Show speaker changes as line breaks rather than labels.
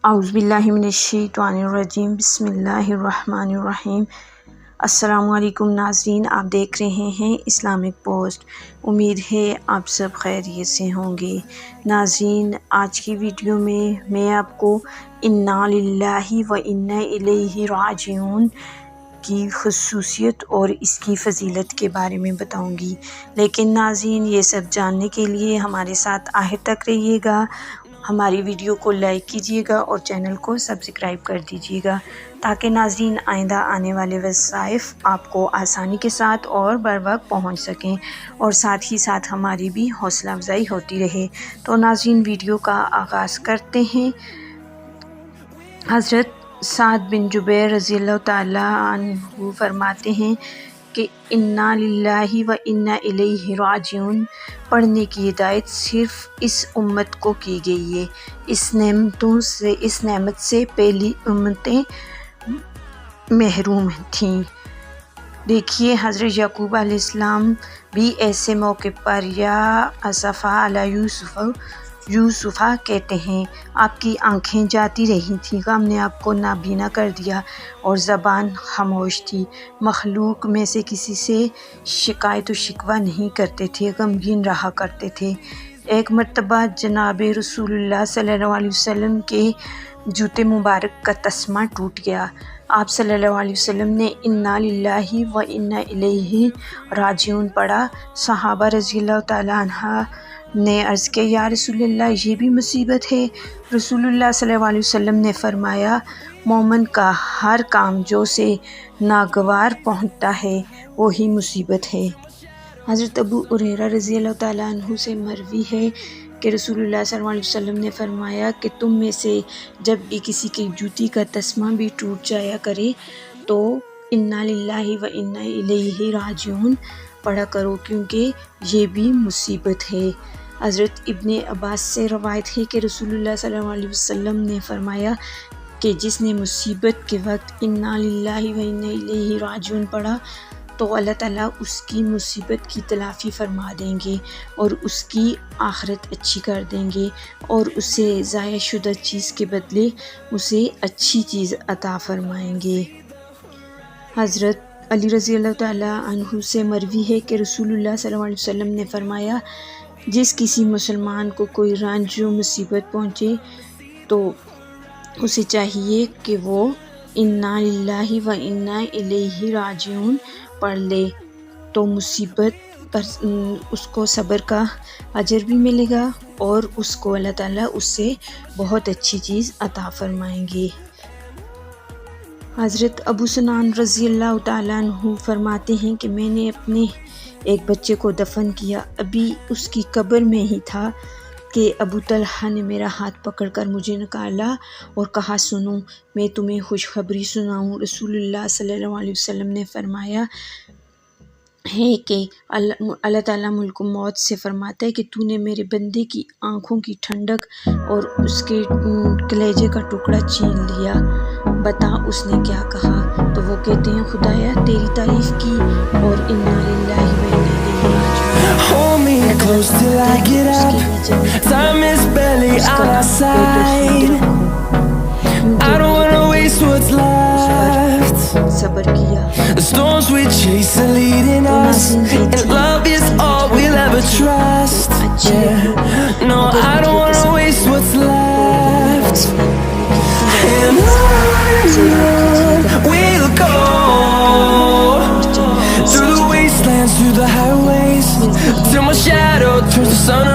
اعوذ باللہ من الشیطان الرجیم بسم اللہ الرحمن الرحیم۔ السلام علیکم ناظرین، آپ دیکھ رہے ہیں اسلامک پوسٹ۔ امید ہے آپ سب خیریت سے ہوں گے۔ ناظرین، آج کی ویڈیو میں آپ کو انا للہ و انا الیہ راجعون کی خصوصیت اور اس کی فضیلت کے بارے میں بتاؤں گی، لیکن ناظرین یہ سب جاننے کے لیے ہمارے ساتھ آخر تک رہیے گا۔ ہماری ویڈیو کو لائک کیجیے گا اور چینل کو سبسکرائب کر دیجیے گا تاکہ ناظرین آئندہ آنے والے وظائف آپ کو آسانی کے ساتھ اور بر وقت پہنچ سکیں اور ساتھ ہی ساتھ ہماری بھی حوصلہ افزائی ہوتی رہے۔ تو ناظرین ویڈیو کا آغاز کرتے ہیں۔ حضرت سعد بن جبیر رضی اللہ تعالیٰ عنہ فرماتے ہیں کہ انا للہ و انا الیہ راجعون پڑھنے کی ہدایت صرف اس امت کو کی گئی ہے۔ اس نعمت سے پہلی امتیں محروم تھیں۔ دیکھیے حضرت یعقوب علیہ السلام بھی ایسے موقع پر یا اسفا علی یوسفہ کہتے ہیں، آپ کی آنکھیں جاتی رہی تھیں، غم نے آپ کو نابینا کر دیا اور زبان خاموش تھی۔ مخلوق میں سے کسی سے شکایت و شکوہ نہیں کرتے تھے، غمگین رہا کرتے تھے۔ ایک مرتبہ جناب رسول اللہ صلی اللہ علیہ وسلم کے جوتے مبارک کا تسمہ ٹوٹ گیا۔ آپ صلی اللہ علیہ وسلم نے انا للہ و انا الیہ راجعون پڑھا۔ صحابہ رضی اللہ تعالیٰ عنہ نے عرض کیا، یا رسول اللہ یہ بھی مصیبت ہے؟ رسول اللہ صلی اللہ علیہ وسلم نے فرمایا، مومن کا ہر کام جو سے ناگوار پہنچتا ہے وہی مصیبت ہے۔ حضرت ابو ہریرہ رضی اللہ تعالیٰ عنہ سے مروی ہے کہ رسول اللہ صلی اللہ علیہ وسلم نے فرمایا کہ تم میں سے جب بھی کسی کی جوتی کا تسمہ بھی ٹوٹ جایا کرے تو انا للہ و انا الیہ راجعون پڑھا کرو، کیونکہ یہ بھی مصیبت ہے۔ حضرت ابن عباس سے روایت ہے کہ رسول اللہ صلی اللہ علیہ وسلم نے فرمایا کہ جس نے مصیبت کے وقت انا للہ و انا الیہ راجعون پڑھا تو اللہ تعالیٰ اس کی مصیبت کی تلافی فرما دیں گے اور اس کی آخرت اچھی کر دیں گے اور اسے ضائع شدہ چیز کے بدلے اسے اچھی چیز عطا فرمائیں گے۔ حضرت علی رضی اللہ تعالیٰ عنہ سے مروی ہے کہ رسول اللہ صلی اللہ علیہ وسلم نے فرمایا، جس کسی مسلمان کو کوئی رنج و مصیبت پہنچے تو اسے چاہیے کہ وہ انا للہ و انا الیہ راجعون پڑھ لے، تو مصیبت پر اس کو صبر کا اجر بھی ملے گا اور اس کو اللہ تعالیٰ اس سے بہت اچھی چیز عطا فرمائیں گے۔ حضرت ابو سنان رضی اللہ تعالیٰ عنہ فرماتے ہیں کہ میں نے اپنے ایک بچے کو دفن کیا، ابھی اس کی قبر میں ہی تھا کہ ابو طلحہ نے میرا ہاتھ پکڑ کر مجھے نکالا اور کہا، سنو میں تمہیں خوشخبری سناؤں۔ رسول اللہ صلی اللہ علیہ وسلم نے فرمایا ہے کہ اللہ تعالیٰ ملک موت سے فرماتا ہے کہ تو نے میرے بندے کی آنکھوں کی ٹھنڈک اور اس کے کلیجے کا ٹکڑا چھین لیا، بتا اس نے کیا کہا؟ تو وہ کہتے ہیں، خدایا تیری تعریف کی اور انا للہ و انا الیہ راجعون۔
Hold me close till I get up. Time is barely on our side. I don't wanna waste what's left.
صبر کیا۔
The storms we chase are leading us, and love is all we'll ever trust. Yeah. No, I don't wanna waste what's left. And on we'll go, through the wastelands, through the highways, till my shadow turns to sun